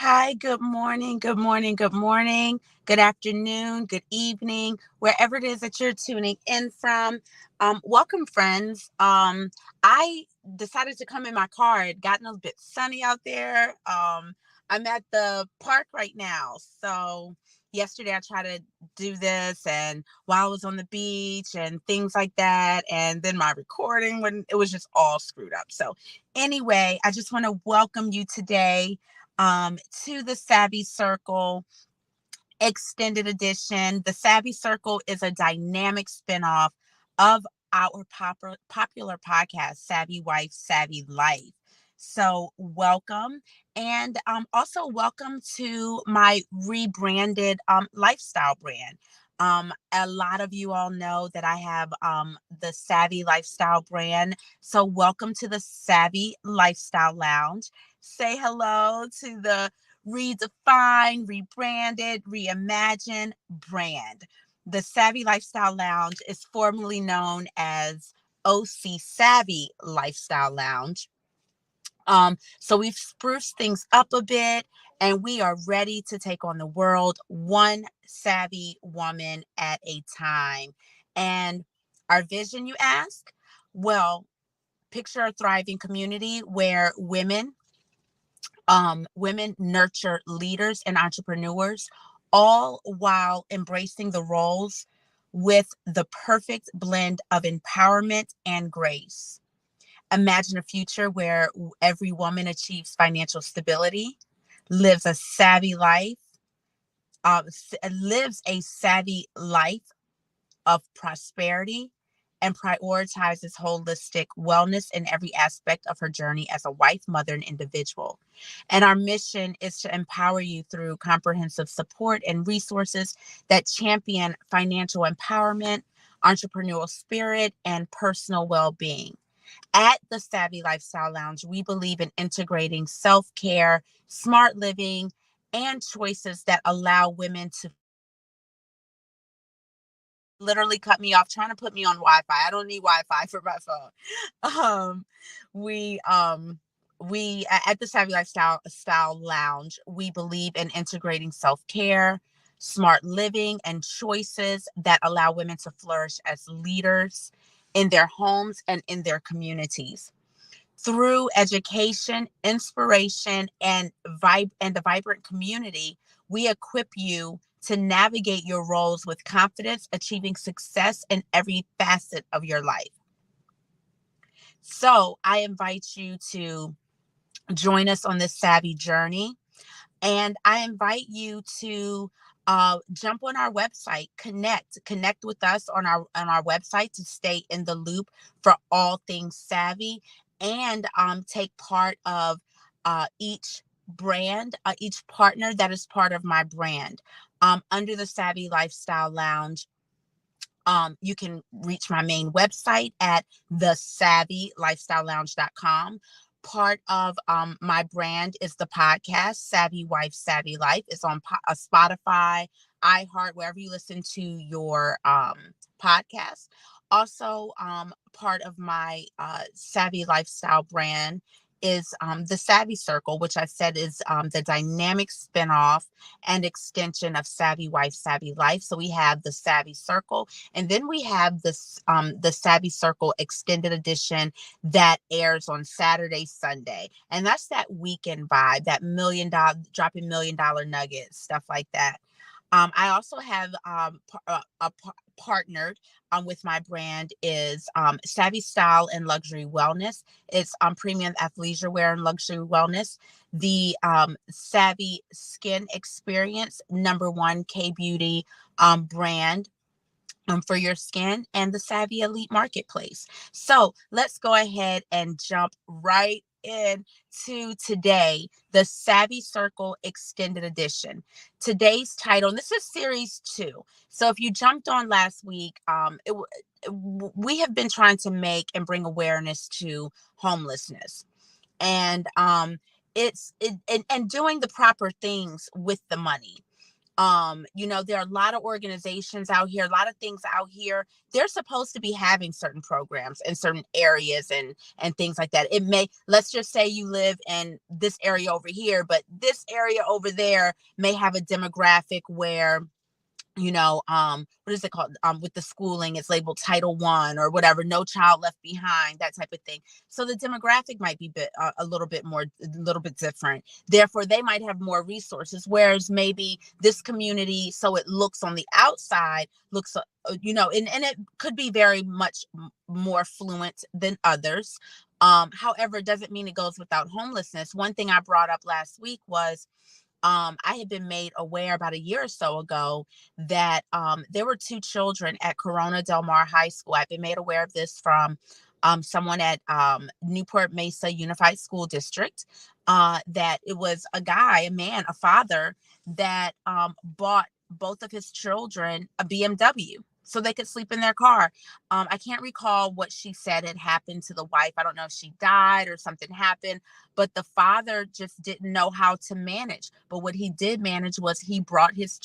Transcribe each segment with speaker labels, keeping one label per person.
Speaker 1: Hi, good morning, good morning, good morning, good afternoon, good evening, wherever it is that you're tuning in from. Welcome, friends. I decided to come in my car. It gotten a bit sunny out there. I'm at the park right now. So yesterday I tried to do this and while I was on the beach and things like that. And then my recording when it was just all screwed up. So anyway, I just want to welcome you today to the Savvy Circle Extended Edition. The Savvy Circle is a dynamic spinoff of our popular podcast, Savvy Wife, Savvy Life. So, welcome. And also, welcome to my rebranded lifestyle brand. A lot of you all know that I have the Savvy Lifestyle brand. So, welcome to the Savvy Lifestyle Lounge. Say hello to the redefine, rebranded, reimagined brand. The Savvy Lifestyle Lounge is formerly known as OC Savvy Lifestyle Lounge. So we've spruced things up a bit and we are ready to take on the world one savvy woman at a time. And our vision, you ask? Well, picture a thriving community where women nurture leaders and entrepreneurs, all while embracing the roles with the perfect blend of empowerment and grace. Imagine a future where every woman achieves financial stability, lives a savvy life, lives a savvy life of prosperity, and prioritizes holistic wellness in every aspect of her journey as a wife, mother, and individual. And our mission is to empower you through comprehensive support and resources that champion financial empowerment, entrepreneurial spirit, and personal well being. At the Savvy Lifestyle Lounge, we believe in integrating self care, smart living, and choices that allow women to literally cut me off trying to put me on Wi-Fi. I don't need Wi-Fi for my phone. Um, we at the Savvy Lifestyle Lounge, we believe in integrating self-care, smart living, and choices that allow women to flourish as leaders in their homes and in their communities. Through education, inspiration, and a vibrant community, we equip you to navigate your roles with confidence, achieving success in every facet of your life. So I invite you to join us on this savvy journey. And I invite you to jump on our website, connect with us on our website to stay in the loop for all things savvy, and take part of each partner that is part of my brand. Under the Savvy Lifestyle Lounge, you can reach my main website at thesavvylifestylelounge.com. Part of my brand is the podcast Savvy Wife, Savvy Life. It's on Spotify, iHeart, wherever you listen to your podcast. Also, part of my Savvy Lifestyle brand is the Savvy Circle, which I said is the dynamic spinoff and extension of Savvy Wife, Savvy Life. So we have the Savvy Circle, and then we have this the Savvy Circle Extended Edition that airs on Saturday, Sunday, and that's that weekend vibe, that dropping $1 million nuggets, stuff like that. I also have partnered with my brand is Savvy Style and Luxury Wellness. It's premium athleisure wear and luxury wellness. The Savvy Skin Experience, #1 K Beauty brand for your skin, and the Savvy Elite Marketplace. So let's go ahead and jump right in to today, the Savvy Circle Extended Edition. Today's title, and this is series 2. So if you jumped on last week, we have been trying to make and bring awareness to homelessness, and and doing the proper things with the money. There are a lot of organizations out here, a lot of things out here. They're supposed to be having certain programs in certain areas and things like that. It may, let's just say you live in this area over here, but this area over there may have a demographic where what is it called? With the schooling, it's labeled Title 1 or whatever, no child left behind, that type of thing. So the demographic might be a little bit more, a little bit different. Therefore, they might have more resources. Whereas maybe this community, so it looks on the outside, looks, and it could be very much more fluent than others. However, it doesn't mean it goes without homelessness. One thing I brought up last week was I had been made aware about a year or so ago that there were two children at Corona Del Mar High School. I've been made aware of this from someone at Newport Mesa Unified School District, that it was a guy, a man, a father that bought both of his children a BMW so they could sleep in their car. I can't recall what she said had happened to the wife. I don't know if she died or something happened, but the father just didn't know how to manage. But what he did manage was he bought his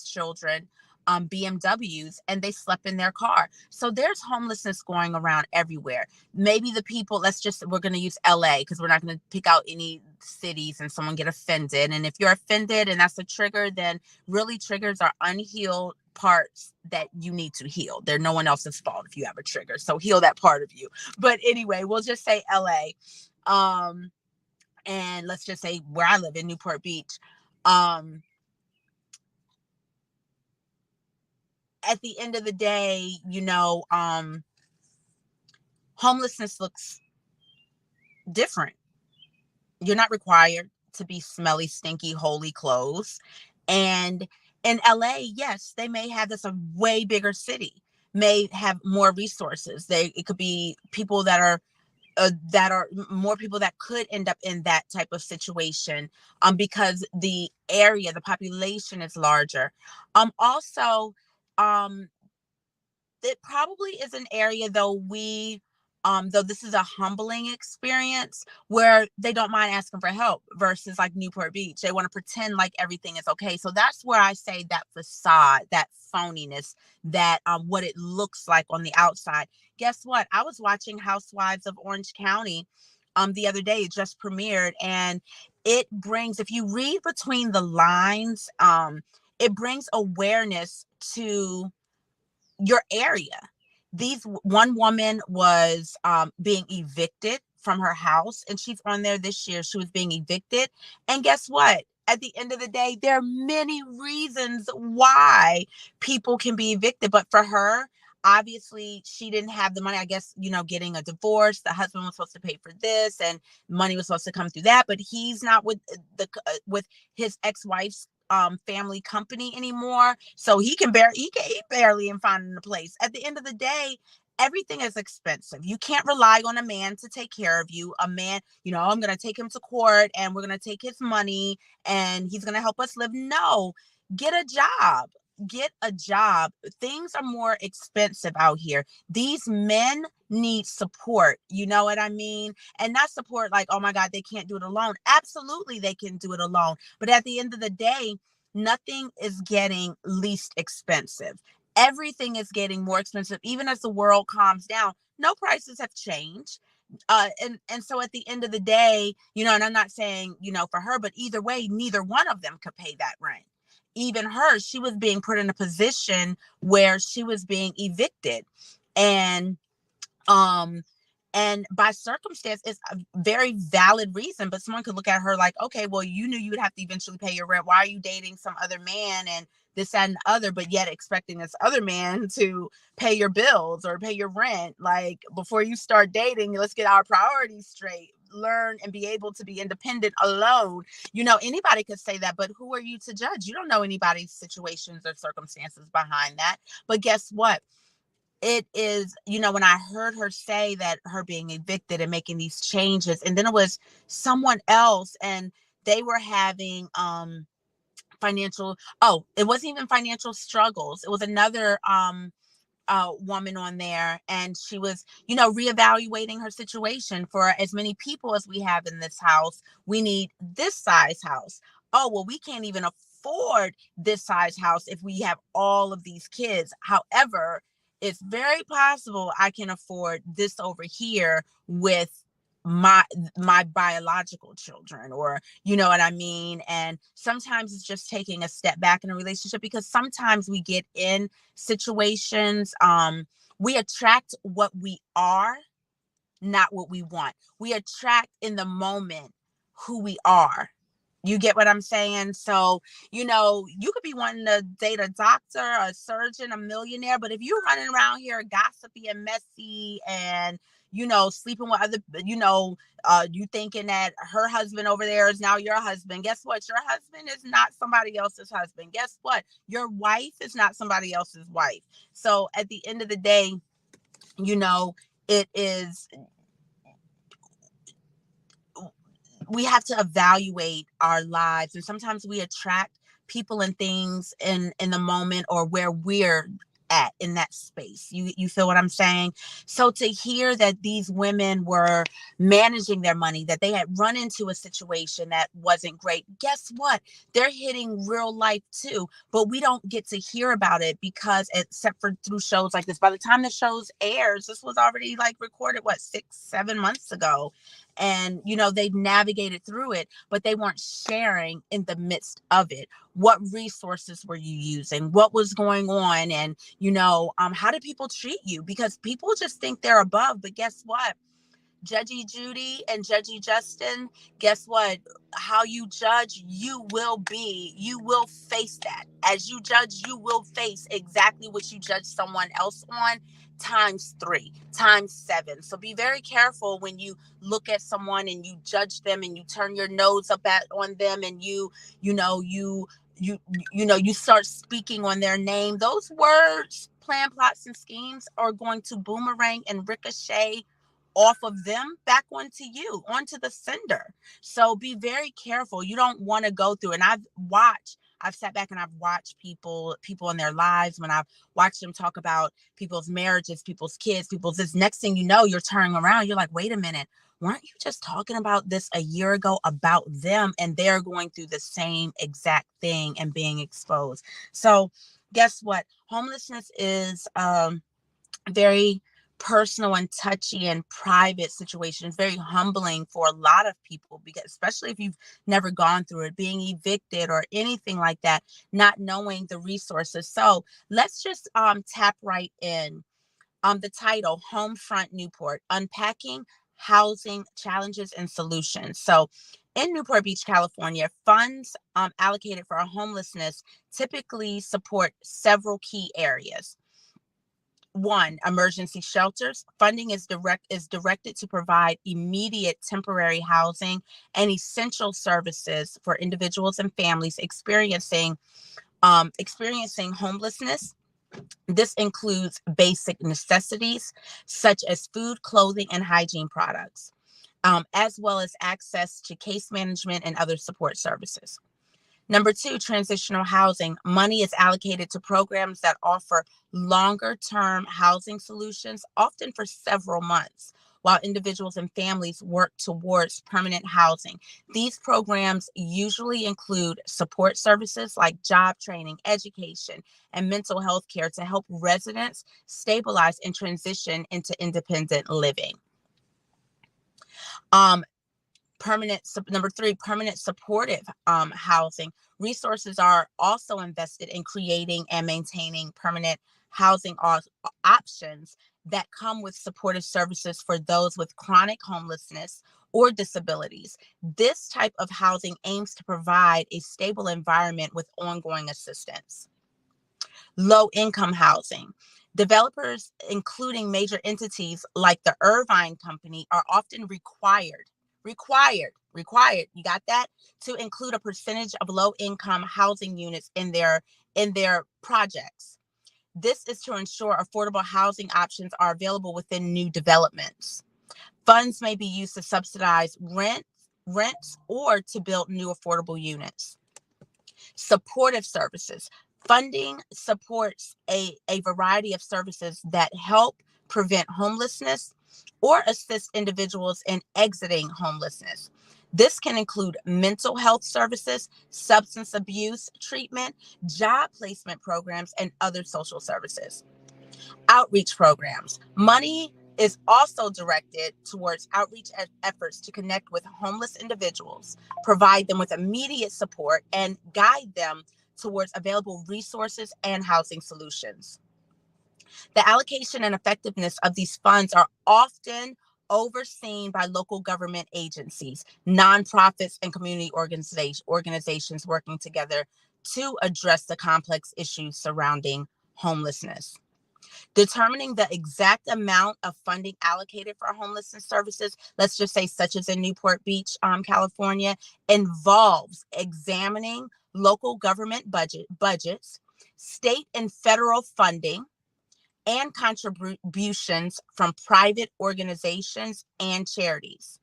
Speaker 1: children BMWs, and they slept in their car. So there's homelessness going around everywhere. Maybe the people, we're going to use LA because we're not going to pick out any cities and someone get offended. And if you're offended and that's a trigger, then really triggers are unhealed parts that you need to heal. They're no one else's fault if you have a trigger. So heal that part of you. But anyway, we'll just say LA. And let's just say where I live in Newport Beach. At the end of the day, homelessness looks different. You're not required to be smelly, stinky, holey clothes. And in LA, yes, they may have this, a way bigger city, may have more resources. It could be people that are more people that could end up in that type of situation, because the population is larger. Also, it probably is an area, though this is a humbling experience, where they don't mind asking for help versus like Newport Beach. They want to pretend like everything is okay. So that's where I say that facade, that phoniness, that what it looks like on the outside. Guess what? I was watching Housewives of Orange County the other day. It just premiered, and it brings, if you read between the lines, it brings awareness to your area. One woman was being evicted from her house, and she's on there this year. She was being evicted, and guess what? At the end of the day, there are many reasons why people can be evicted, but for her, obviously, she didn't have the money. I guess, getting a divorce, the husband was supposed to pay for this, and money was supposed to come through that, but he's not with with his ex-wife's family company anymore, so he barely find a place. At the end of the day, everything is expensive. You can't rely on a man to take care of you. A man, I'm going to take him to court and we're going to take his money and he's going to help us live. No, get a job. Get a job. Things are more expensive out here. These men need support. You know what I mean? And not support like, oh my God, they can't do it alone. Absolutely, they can do it alone. But at the end of the day, nothing is getting least expensive. Everything is getting more expensive. Even as the world calms down, no prices have changed. And so at the end of the day, and I'm not saying, for her, but either way, neither one of them could pay that rent. Even her, she was being put in a position where she was being evicted. And by circumstance, it's a very valid reason, but someone could look at her like, okay, well, you knew you would have to eventually pay your rent. Why are you dating some other man and this, that, and the other, but yet expecting this other man to pay your bills or pay your rent? Like, before you start dating, let's get our priorities straight. Learn and be able to be independent alone. Anybody could say that, but who are you to judge? You don't know anybody's situations or circumstances behind that. But guess what? It is, when I heard her say that, her being evicted and making these changes, and then it was someone else and they were having it wasn't even financial struggles. It was another woman on there, and she was, reevaluating her situation. For as many people as we have in this house, we need this size house. Oh, well, we can't even afford this size house if we have all of these kids. However, it's very possible I can afford this over here with my biological children, or you know what I mean. And sometimes it's just taking a step back in a relationship, because sometimes we get in situations, we attract what we are, not what we want. We attract in the moment who we are. You get what I'm saying? So, you know, you could be wanting to date a doctor, a surgeon, a millionaire, but if you're running around here gossipy and messy and, you know, sleeping with other, you know, you thinking that her husband over there is now your husband. Guess what? Your husband is not somebody else's husband. Guess what? Your wife is not somebody else's wife. So at the end of the day, you know, it is, we have to evaluate our lives, and sometimes we attract people and things in the moment, or where we're at in that space. You feel what I'm saying? So to hear that these women were managing their money, that they had run into a situation that wasn't great, guess what? They're hitting real life too, but we don't get to hear about it, because except for through shows like this. By the time the shows airs, this was already like recorded, what, 6-7 months ago. And, you know, they navigated through it, but they weren't sharing in the midst of it. What resources were you using? What was going on? And, you know, how do people treat you? Because people just think they're above, but guess what? Judgy Judy and Judgy Justin, guess what? How you judge, you will face that. As you judge, you will face exactly what you judge someone else on, times 3, times 7. So be very careful when you look at someone and you judge them and you turn your nose up on them, and you start speaking on their name. Those words, plan, plots, and schemes are going to boomerang and ricochet off of them back onto you, onto the sender. So be very careful. You don't want to go through. And I've sat back and I've watched people in their lives, when I've watched them talk about people's marriages, people's kids, people's this. Next thing you know, you're turning around. You're like, wait a minute. Weren't you just talking about this a year ago about them? And they're going through the same exact thing and being exposed. So guess what? Homelessness is very personal and touchy and private situation. It's very humbling for a lot of people, because especially if you've never gone through it, being evicted or anything like that, not knowing the resources. So let's just tap right in. The title, Homefront Newport, Unpacking Housing Challenges and Solutions. So in Newport Beach, California, funds allocated for homelessness typically support several key areas. 1, emergency shelters. Funding is directed to provide immediate temporary housing and essential services for individuals and families experiencing homelessness. This includes basic necessities such as food, clothing, and hygiene products, as well as access to case management and other support services. Number 2, transitional housing. Money is allocated to programs that offer longer-term housing solutions, often for several months, while individuals and families work towards permanent housing. These programs usually include support services like job training, education, and mental health care to help residents stabilize and transition into independent living. Number 3, permanent supportive housing. Resources are also invested in creating and maintaining permanent housing options that come with supportive services for those with chronic homelessness or disabilities. This type of housing aims to provide a stable environment with ongoing assistance. Low-income housing. Developers, including major entities like the Irvine Company, are often required, you got that, to include a percentage of low-income housing units in their projects. This is to ensure affordable housing options are available within new developments. Funds may be used to subsidize rents or to build new affordable units. Supportive services. Funding supports a variety of services that help prevent homelessness or assist individuals in exiting homelessness. This can include mental health services, substance abuse treatment, job placement programs, and other social services. Outreach programs. Money is also directed towards outreach efforts to connect with homeless individuals, provide them with immediate support, and guide them towards available resources and housing solutions. The allocation and effectiveness of these funds are often overseen by local government agencies, nonprofits, and community organizations working together to address the complex issues surrounding homelessness. Determining the exact amount of funding allocated for homelessness services, let's just say such as in Newport Beach, California, involves examining local government budgets, state and federal funding, and contributions from private organizations and charities.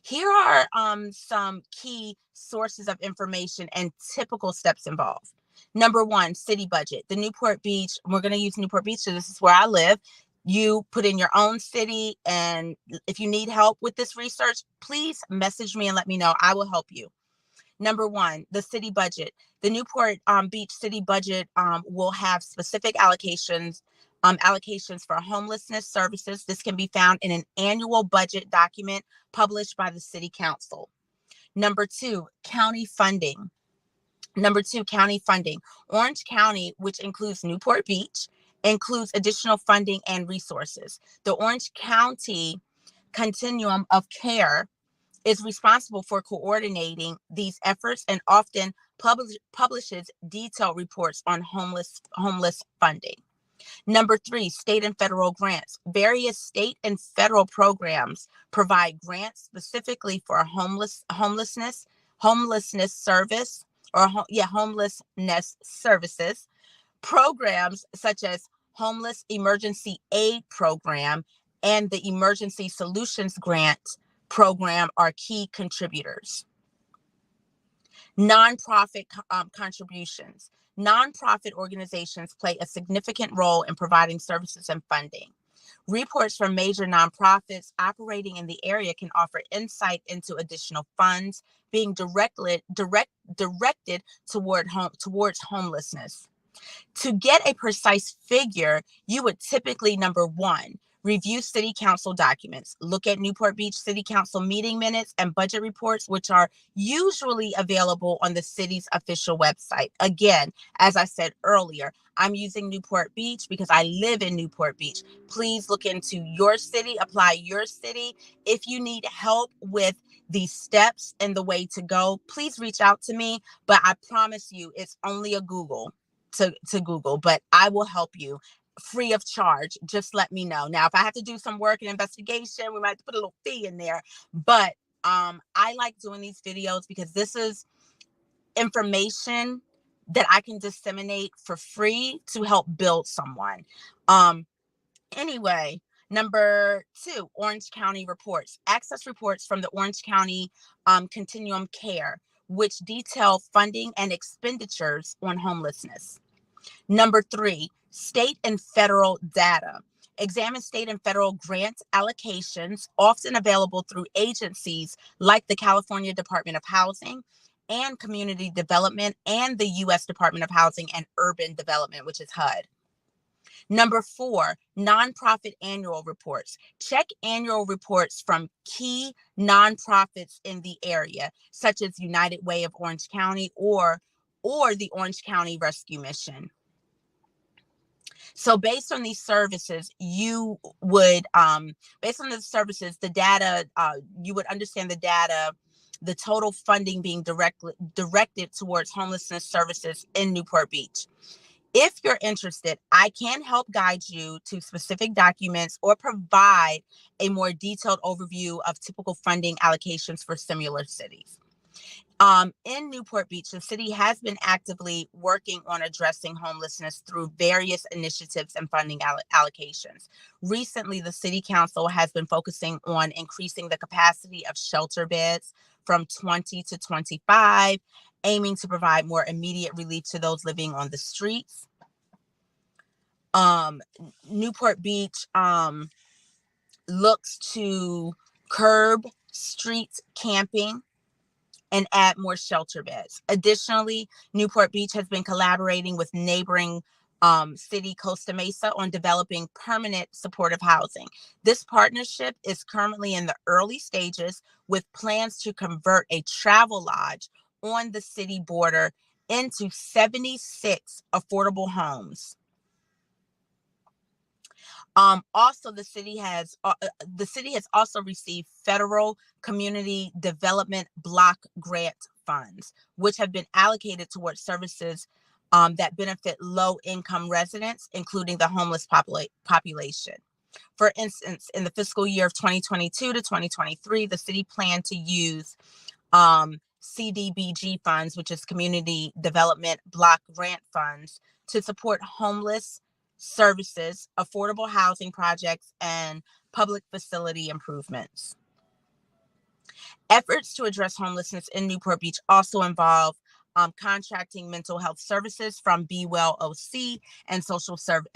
Speaker 1: Here are some key sources of information and typical steps involved. Number one, city budget. The Newport Beach, we're going to use Newport Beach, so this is where I live. You put in your own city, and if you need help with this research, please message me and let me know. I will help you. Number one, the city budget. The Newport Beach city budget will have specific allocations for homelessness services. This can be found in an annual budget document published by the city council. Number two, county funding. Orange County, which includes Newport Beach, includes additional funding and resources. The Orange County Continuum of Care is responsible for coordinating these efforts and often publishes detailed reports on homeless funding. Number three, state and federal grants. Various state and federal programs provide grants specifically for homelessness service homelessness services. Programs such as Homeless Emergency Aid Program and the Emergency Solutions Grant Program are key contributors. Nonprofit contributions. Nonprofit organizations play a significant role in providing services and funding. Reports from major nonprofits operating in the area can offer insight into additional funds being directed towards homelessness. To get a precise figure, you would typically, number one, review city council documents. Look at Newport Beach City Council meeting minutes and budget reports, which are usually available on the city's official website. Again, as I said earlier, I'm using Newport Beach because I live in Newport Beach. Please look into your city, apply your city. If you need help with these steps and the way to go, please reach out to me. But I promise you, it's only a Google to Google, but I will help you free of charge. Just let me know. Now, if I have to do some work and investigation, we might have to put a little fee in there. But I like doing these videos because this is information that I can disseminate for free to help build someone. Anyway, number two, Orange County reports. Access reports from the Orange County Continuum Care, which detail funding and expenditures on homelessness. Number three, state and federal data. Examine state and federal grant allocations, often available through agencies like the California Department of Housing and Community Development and the U.S. Department of Housing and Urban Development, which is HUD. Number four, nonprofit annual reports. Check annual reports from key nonprofits in the area, such as United Way of Orange County or the Orange County Rescue Mission. So based on these services, you would, the data, you would understand the data, the total funding being directed towards homelessness services in Newport Beach. If you're interested, I can help guide you to specific documents or provide a more detailed overview of typical funding allocations for similar cities. In Newport Beach, the city has been actively working on addressing homelessness through various initiatives and funding allocations. Recently, the city council has been focusing on increasing the capacity of shelter beds from 20 to 25, aiming to provide more immediate relief to those living on the streets. Newport Beach looks to curb street camping and add more shelter beds. Additionally, Newport Beach has been collaborating with neighboring city Costa Mesa on developing permanent supportive housing. This partnership is currently in the early stages with plans to convert a travel lodge on the city border into 76 affordable homes. Also, the city has also received federal community development block grant funds, which have been allocated towards services that benefit low-income residents, including the homeless population. For instance, in the fiscal year of 2022 to 2023, the city planned to use CDBG funds, which is Community Development Block Grant Funds, to support homeless services, affordable housing projects, and public facility improvements. Efforts to address homelessness in Newport Beach also involve contracting mental health services from Be Well OC and social services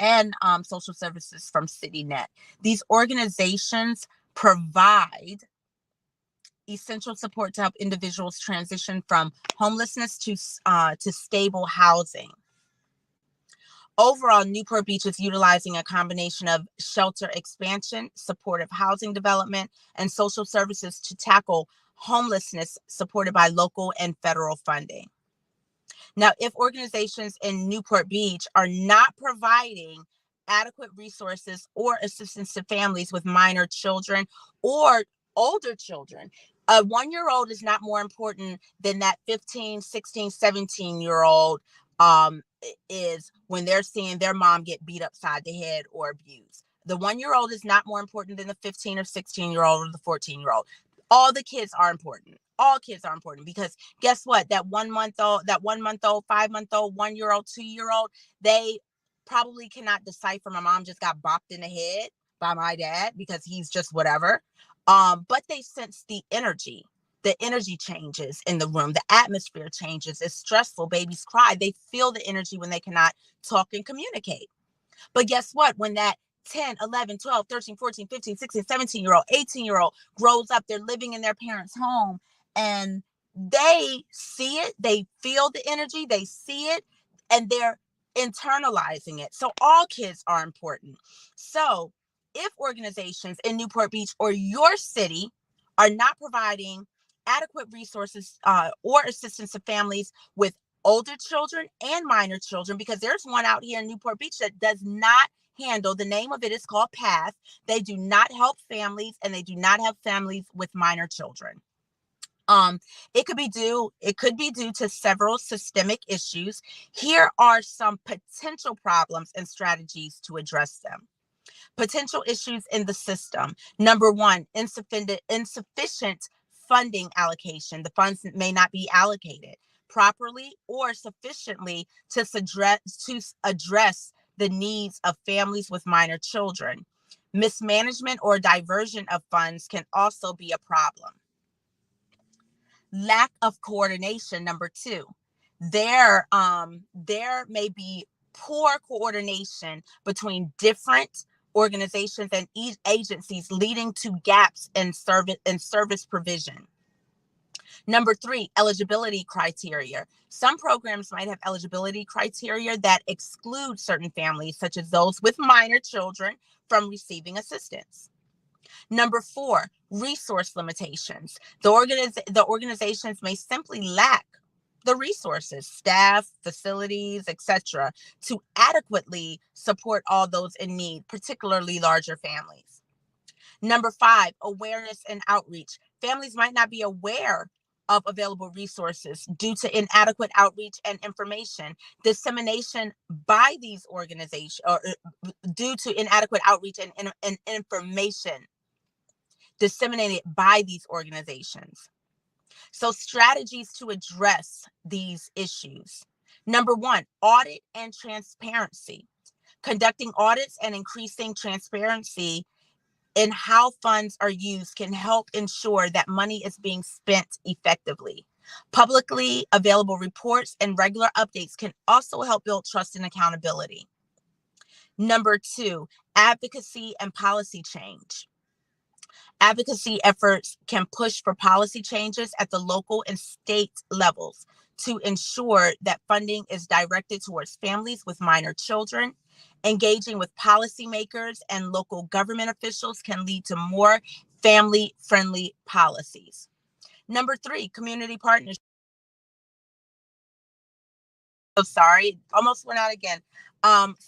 Speaker 1: from CityNet. These organizations provide essential support to help individuals transition from homelessness to stable housing. Overall, Newport Beach is utilizing a combination of shelter expansion, supportive housing development, and social services to tackle homelessness, supported by local and federal funding. Now, if organizations in Newport Beach are not providing adequate resources or assistance to families with minor children or older children, a 1-year-old is not more important than that 15, 16, 17-year-old is when they're seeing their mom get beat upside the head or abused. The 1-year-old is not more important than the 15 or 16-year-old or the 14-year-old. All the kids are important. All kids are important, because guess what? That 1 month old, 5-month-old, 1-year-old, 2-year-old, they probably cannot decipher my mom just got bopped in the head by my dad because he's just whatever. But they sense the energy. The energy changes in the room. The atmosphere changes. It's stressful. Babies cry. They feel the energy when they cannot talk and communicate. But guess what? When that 10, 11, 12, 13, 14, 15, 16, 17-year-old, 18-year-old grows up, they're living in their parents' home, and they see it, they feel the energy, they see it, and they're internalizing it. So all kids are important. So if organizations in Newport Beach or your city are not providing adequate resources or assistance to families with older children and minor children, because there's one out here in Newport Beach that does not handle, the name of it is called PATH. They do not help families, and they do not have families with minor children. It could be due to several systemic issues. Here are some potential problems and strategies to address them. Potential issues in the system. Number one, insufficient funding allocation. The funds may not be allocated properly or sufficiently to address the needs of families with minor children. Mismanagement or diversion of funds can also be a problem. Lack of coordination. Number two, there may be poor coordination between different organizations and agencies, leading to gaps in service provision. Number three, eligibility criteria. Some programs might have eligibility criteria that exclude certain families, such as those with minor children, from receiving assistance. Number four, resource limitations. The organizations may simply lack the resources, staff, facilities, etc., to adequately support all those in need, particularly larger families. Number five, awareness and outreach. Families might not be aware of available resources due to inadequate outreach and information. Dissemination by these organizations, or due to inadequate outreach and information disseminated by these organizations. So strategies to address these issues. Number one, audit and transparency. Conducting audits and increasing transparency in how funds are used can help ensure that money is being spent effectively. Publicly available reports and regular updates can also help build trust and accountability. Number two, advocacy and policy change. Advocacy efforts can push for policy changes at the local and state levels to ensure that funding is directed towards families with minor children. Engaging with policymakers and local government officials can lead to more family-friendly policies. Number 3, community partnerships. Oh, sorry, almost went out again.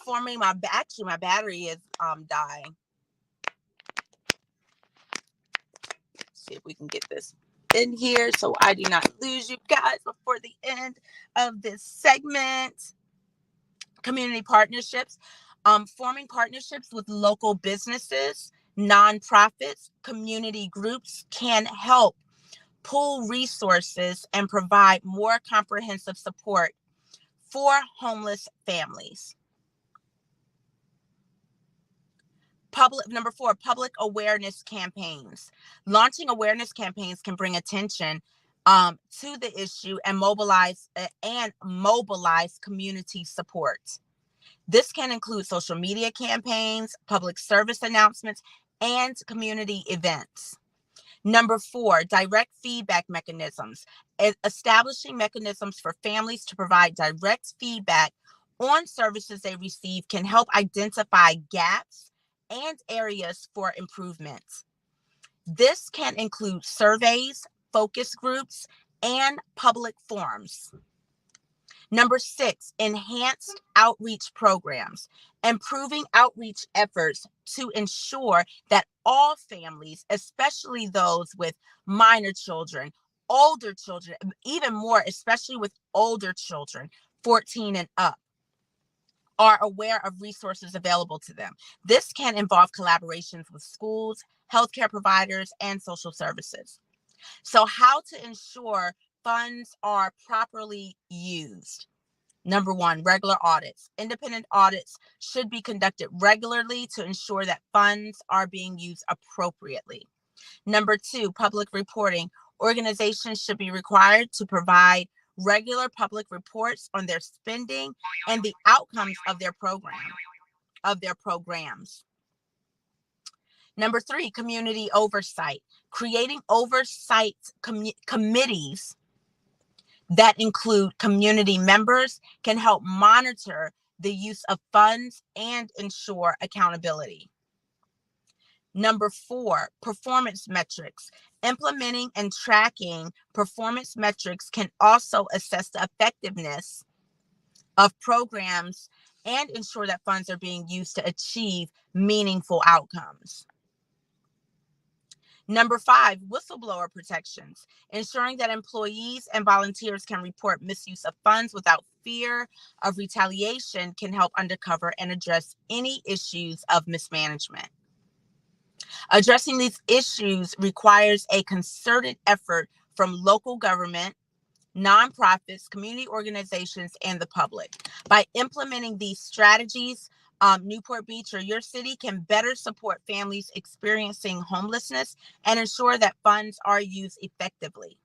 Speaker 1: Forming my battery is dying. See if we can get this in here so I do not lose you guys before the end of this segment. Community partnerships, forming partnerships with local businesses, nonprofits, community groups can help pool resources and provide more comprehensive support for homeless families. Number 4, public awareness campaigns. Launching awareness campaigns can bring attention to the issue and mobilize community support. This can include social media campaigns, public service announcements, and community events. Number 4, direct feedback mechanisms. Establishing mechanisms for families to provide direct feedback on services they receive can help identify gaps and areas for improvement. This can include surveys, focus groups, and public forums. Number 6, enhanced outreach programs. Improving outreach efforts to ensure that all families, especially those with minor children, older children, even more, especially with older children, 14 and up, are aware of resources available to them. This can involve collaborations with schools, healthcare providers, and social services. So, how to ensure funds are properly used? Number 1, regular audits. Independent audits should be conducted regularly to ensure that funds are being used appropriately. Number 2, public reporting. Organizations should be required to provide regular public reports on their spending and the outcomes of their programs. Number 3, community oversight. Creating oversight committees that include community members can help monitor the use of funds and ensure accountability. Number 4, performance metrics. Implementing and tracking performance metrics can also assess the effectiveness of programs and ensure that funds are being used to achieve meaningful outcomes. Number 5, whistleblower protections. Ensuring that employees and volunteers can report misuse of funds without fear of retaliation can help uncover and address any issues of mismanagement. Addressing these issues requires a concerted effort from local government, nonprofits, community organizations, and the public. By implementing these strategies, Newport Beach or your city can better support families experiencing homelessness and ensure that funds are used effectively.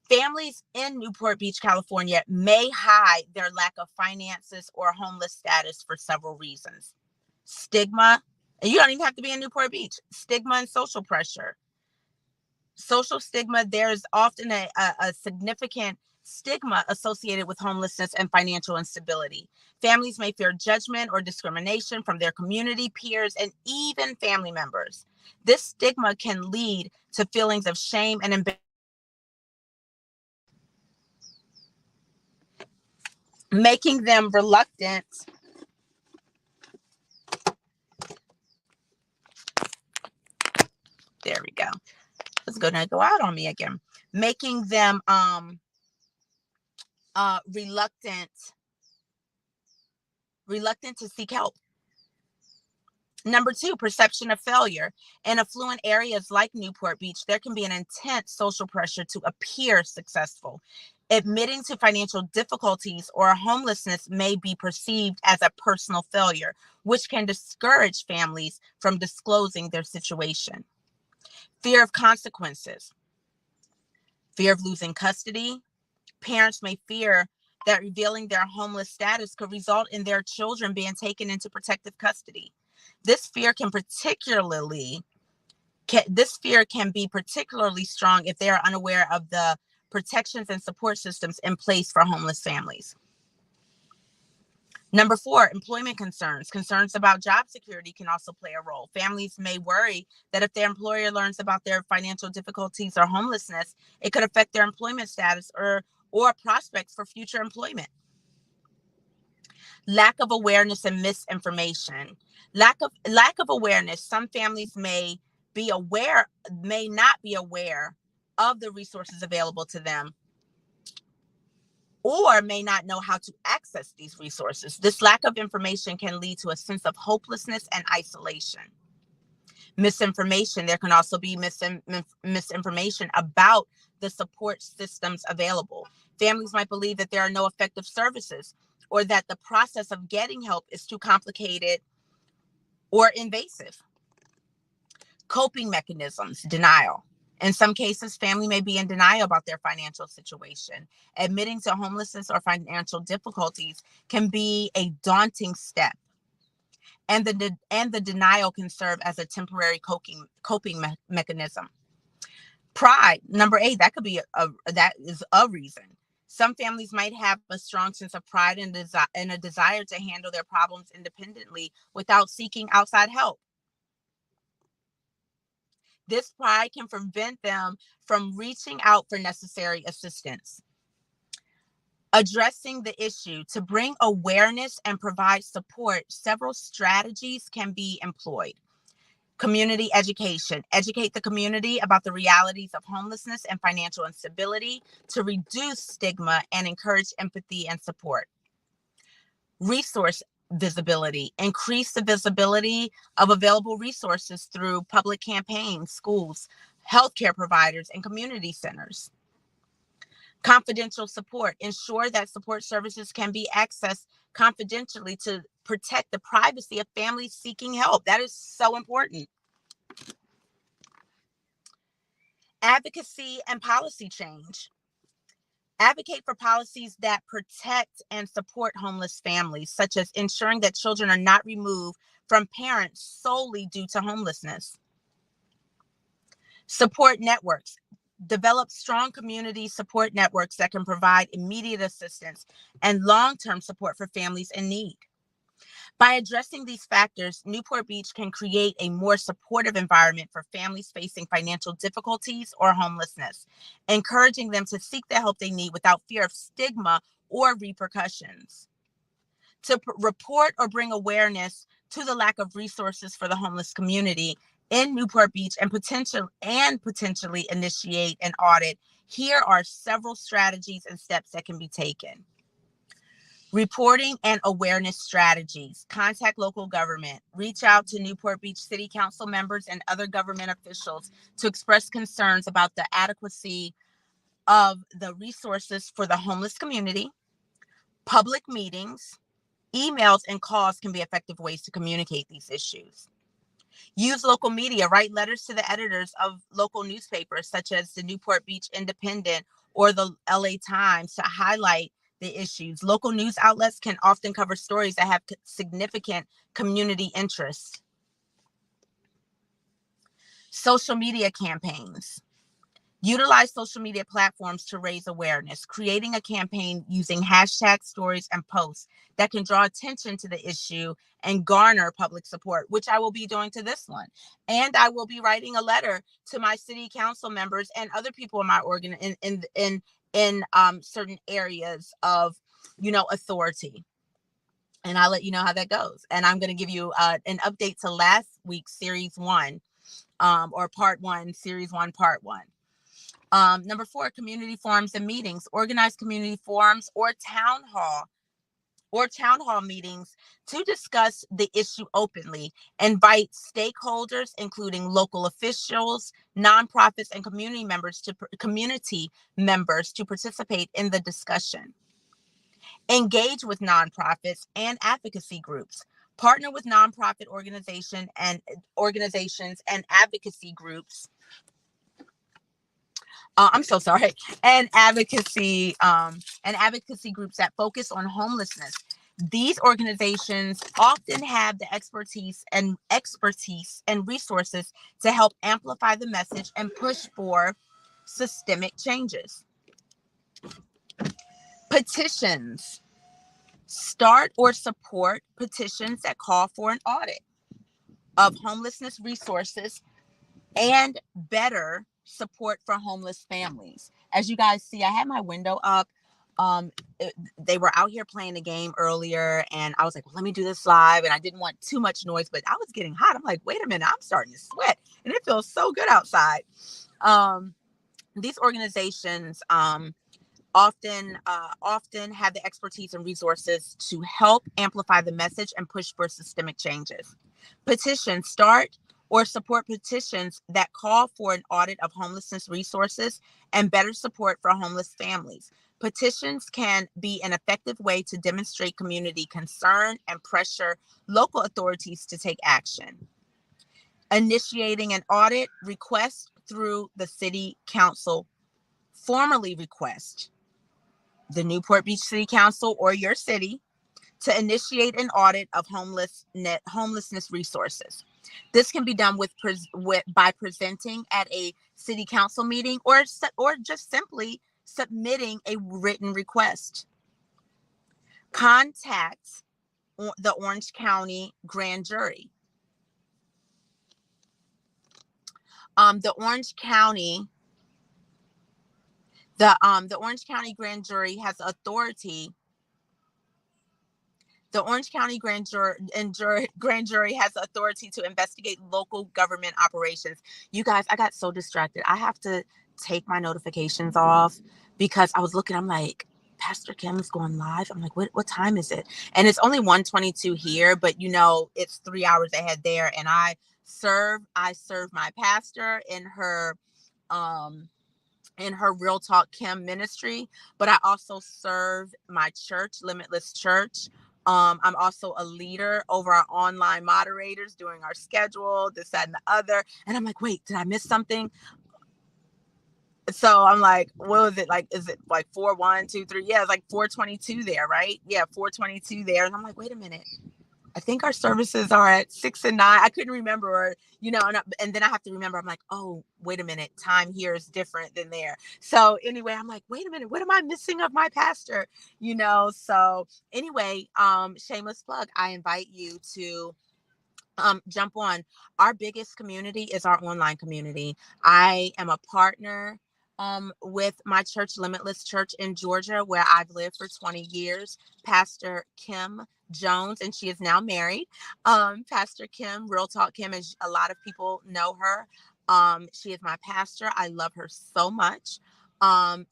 Speaker 1: Families in Newport Beach, California may hide their lack of finances or homeless status for several reasons. Stigma, and you don't even have to be in Newport Beach. Stigma and social pressure. Social stigma, there's often a significant stigma associated with homelessness and financial instability. Families may fear judgment or discrimination from their community, peers, and even family members. This stigma can lead to feelings of shame and embarrassment, making them reluctant there we go. It's gonna go out on me again. Making them reluctant to seek help. Number 2, perception of failure. In affluent areas like Newport Beach, there can be an intense social pressure to appear successful. Admitting to financial difficulties or homelessness may be perceived as a personal failure, which can discourage families from disclosing their situation. Fear of consequences. Fear of losing custody. Parents may fear that revealing their homeless status could result in their children being taken into protective custody. This fear can be particularly strong if they are unaware of the protections and support systems in place for homeless families. Number 4, employment concerns. Concerns about job security can also play a role. Families may worry that if their employer learns about their financial difficulties or homelessness, it could affect their employment status or prospects for future employment. Lack of awareness and misinformation. Lack of awareness. Some families may not be aware of the resources available to them, or may not know how to access these resources. This lack of information can lead to a sense of hopelessness and isolation. Misinformation. There can also be misinformation about the support systems available. Families might believe that there are no effective services, or that the process of getting help is too complicated or invasive. Coping mechanisms. Denial. In some cases, family may be in denial about their financial situation. Admitting to homelessness or financial difficulties can be a daunting step, and the denial can serve as a temporary coping mechanism. Pride. Number 8, that is a reason. Some families might have a strong sense of pride and a desire to handle their problems independently without seeking outside help. This pride can prevent them from reaching out for necessary assistance. Addressing the issue. To bring awareness and provide support, several strategies can be employed. Community education. Educate the community about the realities of homelessness and financial instability to reduce stigma and encourage empathy and support. Resource visibility. Increase the visibility of available resources through public campaigns, schools, healthcare providers, and community centers. Confidential support. Ensure that support services can be accessed confidentially to protect the privacy of families seeking help. That is so important. Advocacy and policy change. Advocate for policies that protect and support homeless families, such as ensuring that children are not removed from parents solely due to homelessness. Support networks. Develop strong community support networks that can provide immediate assistance and long-term support for families in need. By addressing these factors, Newport Beach can create a more supportive environment for families facing financial difficulties or homelessness, encouraging them to seek the help they need without fear of stigma or repercussions. To report or bring awareness to the lack of resources for the homeless community in Newport Beach and potentially initiate an audit, here are several strategies and steps that can be taken. Reporting and awareness strategies. Contact local government. Reach out to Newport Beach City Council members and other government officials to express concerns about the adequacy of the resources for the homeless community. Public meetings, emails, and calls can be effective ways to communicate these issues. Use local media. Write letters to the editors of local newspapers, such as the Newport Beach Independent or the LA Times, to highlight the issues. Local news outlets can often cover stories that have significant community interest. Social media campaigns. Utilize social media platforms to raise awareness, creating a campaign using hashtags, stories, and posts that can draw attention to the issue and garner public support, which I will be doing to this one. And I will be writing a letter to my city council members and other people in my in certain areas of, authority. And I'll let you know how that goes. And I'm going to give you an update to last week's series 1, or part 1, series 1, part 1. Number 4, community forums and meetings. Organize community forums or town hall meetings to discuss the issue openly. Invite stakeholders, including local officials, nonprofits, and community members to participate in the discussion. Engage with nonprofits and advocacy groups. Partner with nonprofit organizations and advocacy groups. And advocacy groups that focus on homelessness. These organizations often have the expertise and resources to help amplify the message and push for systemic changes. Petitions. Start or support petitions that call for an audit of homelessness resources and better support for homeless families. As you guys see, I had my window up. They were out here playing a game earlier, and I was like, well, let me do this live. And I didn't want too much noise, but I was getting hot. I'm like, wait a minute, I'm starting to sweat, and it feels so good outside. These organizations often have the expertise and resources to help amplify the message and push for systemic changes. Petitions. Start or support petitions that call for an audit of homelessness resources and better support for homeless families. Petitions can be an effective way to demonstrate community concern and pressure local authorities to take action. Initiating an audit request through the city council. Formally request the Newport Beach City Council or your city to initiate an audit of homelessness resources. This can be done by presenting at a city council meeting or just simply submitting a written request. Contact the Orange County Grand Jury. The Orange County Grand Jury has authority. The Orange County Grand Jury has the authority to investigate local government operations. You guys, I got so distracted. I have to take my notifications off because I was looking, I'm like, Pastor Kim's going live. I'm like, what time is it? And it's only 1:22 here, but it's 3 hours ahead there. And I serve my pastor in her Real Talk Kim ministry, but I also serve my church, Limitless Church. I'm also a leader over our online moderators, doing our schedule, this, that, and the other. And I'm like, wait, did I miss something? So I'm like, what was it like? Is it like 4:1, 2, 3? Yeah, it's like 4:22 there, right? Yeah, 4:22 there. And I'm like, wait a minute. I think our services are at 6 and 9. I couldn't remember, and then I have to remember, I'm like, oh, wait a minute. Time here is different than there. So anyway, I'm like, wait a minute. What am I missing of my pastor? So anyway, shameless plug. I invite you to jump on. Our biggest community is our online community. I am a partner with my church, Limitless Church in Georgia, where I've lived for 20 years. Pastor Kim Jones, and she is now married. Pastor Kim, Real Talk Kim, as a lot of people know her. She is my pastor. I love her so much.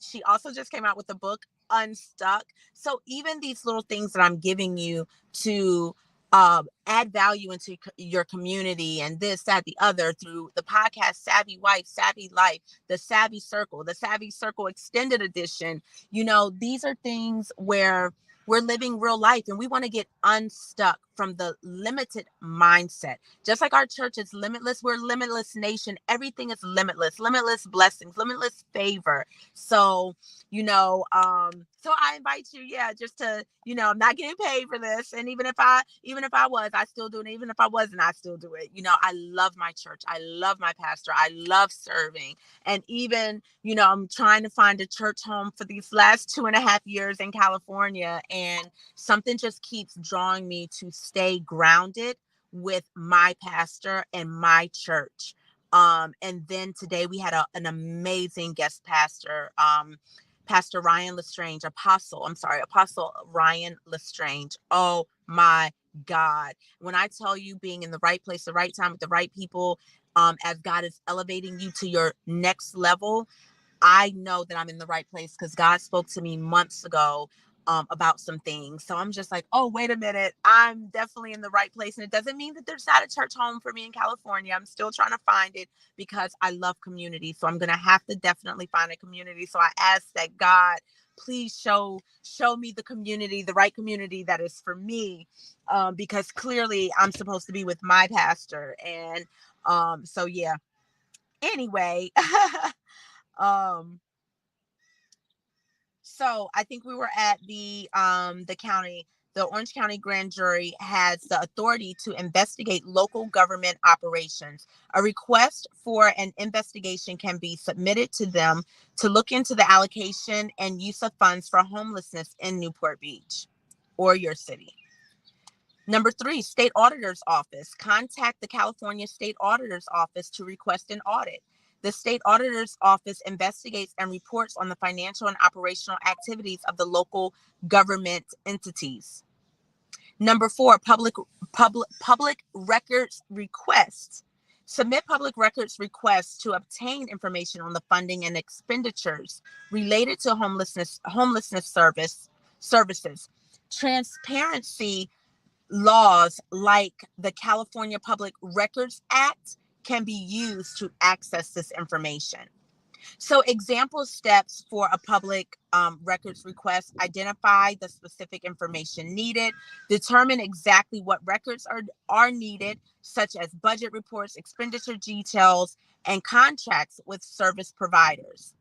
Speaker 1: She also just came out with a book, Unstuck. So even these little things that I'm giving you to add value into your community and this, that, the other through the podcast, Savvy Wife, Savvy Life, the Savvy Circle Extended Edition. These are things where we're living real life and we want to get unstuck from the limited mindset. Just like our church is limitless, we're Limitless Nation. Everything is limitless blessings, limitless favor. So, so I invite you, just to, I'm not getting paid for this. And even if I was, I still do it. Even if I wasn't, I still do it. I love my church. I love my pastor. I love serving. And even, I'm trying to find a church home for these last 2.5 years in California. And something just keeps drawing me to stay grounded with my pastor and my church. And then today we had an amazing guest pastor, Pastor Ryan Lestrange, Apostle Ryan Lestrange. Oh my God. When I tell you, being in the right place, the right time with the right people, as God is elevating you to your next level, I know that I'm in the right place because God spoke to me months ago about some things. So I'm just like, oh, wait a minute. I'm definitely in the right place. And it doesn't mean that there's not a church home for me in California. I'm still trying to find it because I love community. So I'm going to have to definitely find a community. So I ask that God, please show me the community, the right community that is for me, because clearly I'm supposed to be with my pastor. And so, yeah. Anyway, so I think we were at the county. the Orange County Grand Jury has the authority to investigate local government operations. A request for an investigation can be submitted to them to look into the allocation and use of funds for homelessness in Newport Beach or your city. Number 3, State Auditor's Office. Contact the California State Auditor's Office to request an audit. The State Auditor's Office investigates and reports on the financial and operational activities of the local government entities. Number 4, public records requests. Submit public records requests to obtain information on the funding and expenditures related to homelessness services. Transparency laws like the California Public Records Act can be used to access this information. So example steps for a public records request: identify the specific information needed, determine exactly what records are needed, such as budget reports, expenditure details, and contracts with service providers.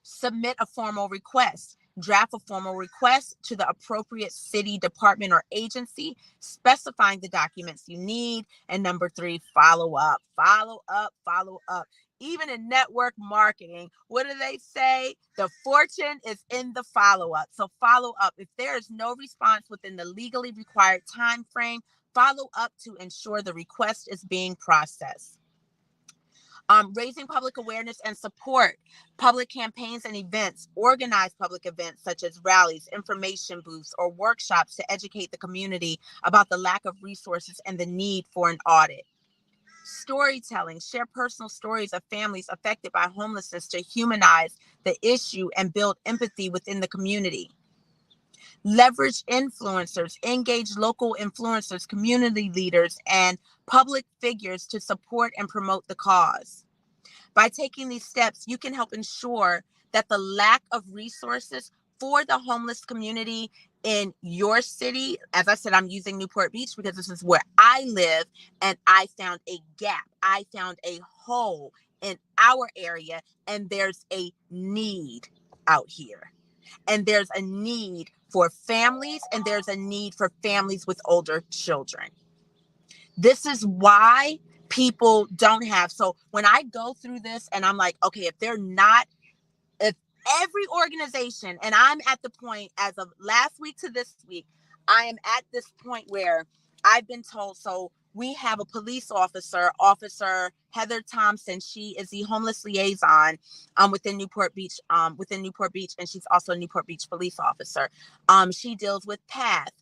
Speaker 1: Submit a formal request. Draft a formal request to the appropriate city, department, or agency, specifying the documents you need. And number 3, follow up. Follow up, follow up. Even in network marketing, what do they say? The fortune is in the follow-up. So follow up. If there is no response within the legally required time frame, follow up to ensure the request is being processed. Raising public awareness and support. Public campaigns and events. Organize public events such as rallies, information booths, or workshops to educate the community about the lack of resources and the need for an audit. Storytelling. Share personal stories of families affected by homelessness to humanize the issue and build empathy within the community. Leverage influencers. Engage local influencers, community leaders, and public figures to support and promote the cause. By taking these steps, you can help ensure that the lack of resources for the homeless community in your city, as I said, I'm using Newport Beach because this is where I live, and I found a gap. I found a hole in our area, and there's a need out here. And there's a need for families, and there's a need for families with older children. This is why people don't have. So when I go through this and I'm like, okay, if every organization, and I'm at the point as of last week to this week, I am at this point where I've been told, so we have a police officer, Officer Heather Thompson. She is the homeless liaison within Newport Beach, and she's also a Newport Beach police officer. She deals with PATH.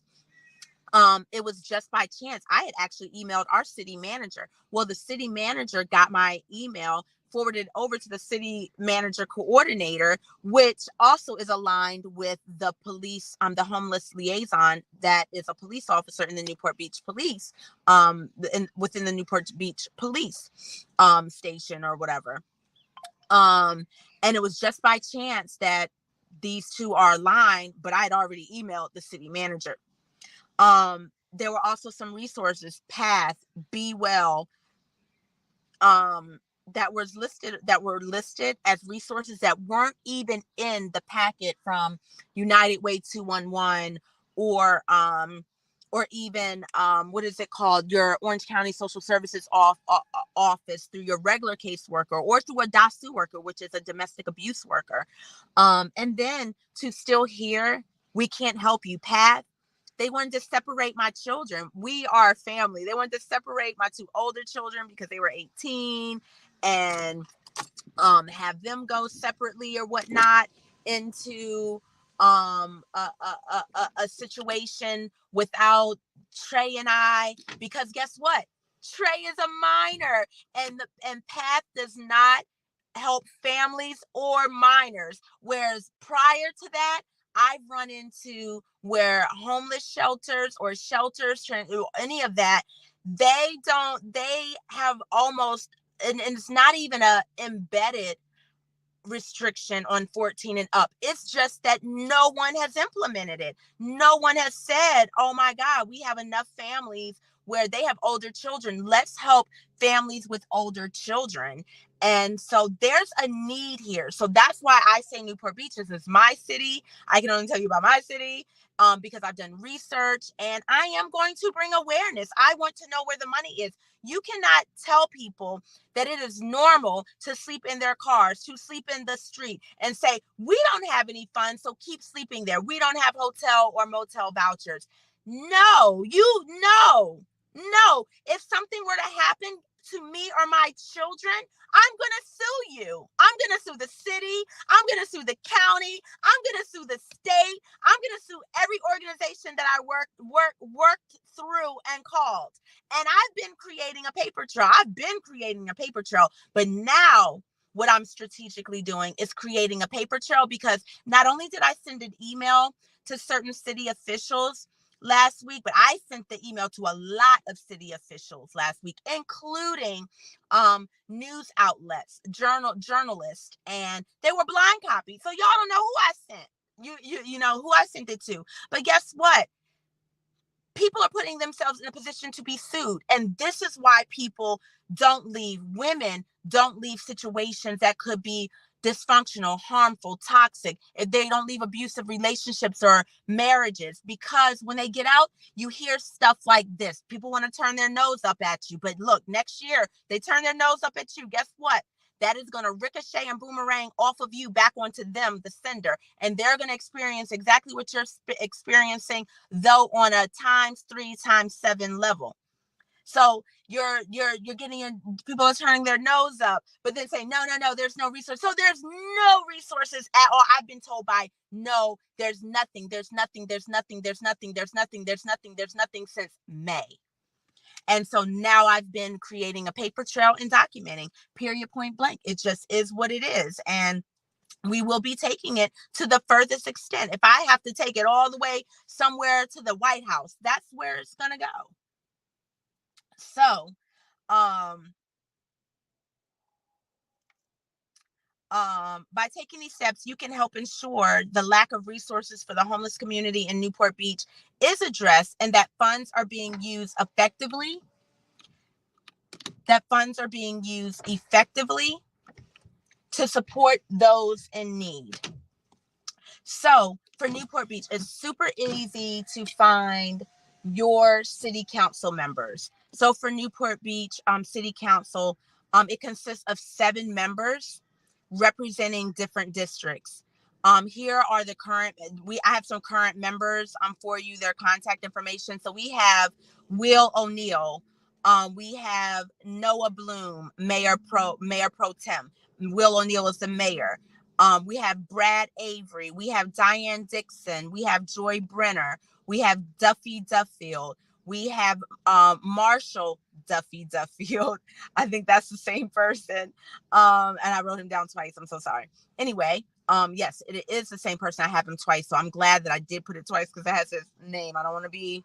Speaker 1: It was just by chance. I had actually emailed our city manager. Well, the city manager got my email, forwarded over to the city manager coordinator, which also is aligned with the police, the homeless liaison that is a police officer in the Newport Beach Police, within the Newport Beach Police station or whatever. And it was just by chance that these two are aligned, but I had already emailed the city manager. There were also some resources, PATH, Be Well, that were listed as resources that weren't even in the packet from United Way 211 or even what is it called, your Orange County Social Services office, through your regular caseworker, or through a DASU worker, which is a domestic abuse worker. And then to still hear, we can't help you, PATH. They wanted to separate my children. We are a family. They wanted to separate my 2 older children because they were 18, and have them go separately or whatnot into a situation without Trey and I, because guess what? Trey is a minor, and PATH does not help families or minors. Whereas prior to that, I've run into where homeless shelters or shelters, any of that, they have almost, and it's not even a embedded restriction on 14 and up. It's just that no one has implemented it. No one has said, oh my God, we have enough families where they have older children. Let's help families with older children. And so there's a need here. So that's why I say Newport Beach is my city. I can only tell you about my city because I've done research and I am going to bring awareness. I want to know where the money is. You cannot tell people that it is normal to sleep in their cars, to sleep in the street and say, we don't have any funds, so keep sleeping there. We don't have hotel or motel vouchers. No, no. If something were to happen to me or my children, I'm going to sue you. I'm going to sue the city. I'm going to sue the county. I'm going to sue the state. I'm going to sue every organization that I worked through and called. And I've been creating a paper trail. But now what I'm strategically doing is creating a paper trail, because not only did I send an email to certain city officials last week, but I sent the email to a lot of city officials last week, including news outlets, journalists, and they were blind copied. So y'all don't know who I sent. You know who I sent it to. But guess what? People are putting themselves in a position to be sued. And this is why people don't leave. Women don't leave situations that could be dysfunctional, harmful, toxic. If they don't leave abusive relationships or marriages, because when they get out, you hear stuff like this. People want to turn their nose up at you. But look, next year, they turn their nose up at you. Guess what? That is going to ricochet and boomerang off of you back onto them, the sender. And they're going to experience exactly what you're experiencing, though on a ×3 ×7 level. So you're getting in, people are turning their nose up, but then say, no, there's no resource. So there's no resources at all. I've been told by no, there's nothing since May. And so now I've been creating a paper trail and documenting, period, point blank. It just is what it is. And we will be taking it to the furthest extent. If I have to take it all the way somewhere to the White House, that's where it's going to go. So, by taking these steps, you can help ensure the lack of resources for the homeless community in Newport Beach is addressed, and that funds are being used effectively. To support those in need. So for Newport Beach, it's super easy to find your city council members. So for Newport Beach City Council, it consists of 7 members representing different districts. Here are the current, I have some current members for you, their contact information. So we have Will O'Neill. We have Noah Bloom, Mayor Pro Tem. Will O'Neill is the mayor. We have Brad Avery. We have Diane Dixon. We have Joy Brenner. We have Duffy Duffield. We have Marshall Duffy Duffield. I think that's the same person. And I wrote him down twice. I'm so sorry. Anyway, yes, it is the same person. I have him twice. So I'm glad that I did put it twice because it has his name. I don't want to be,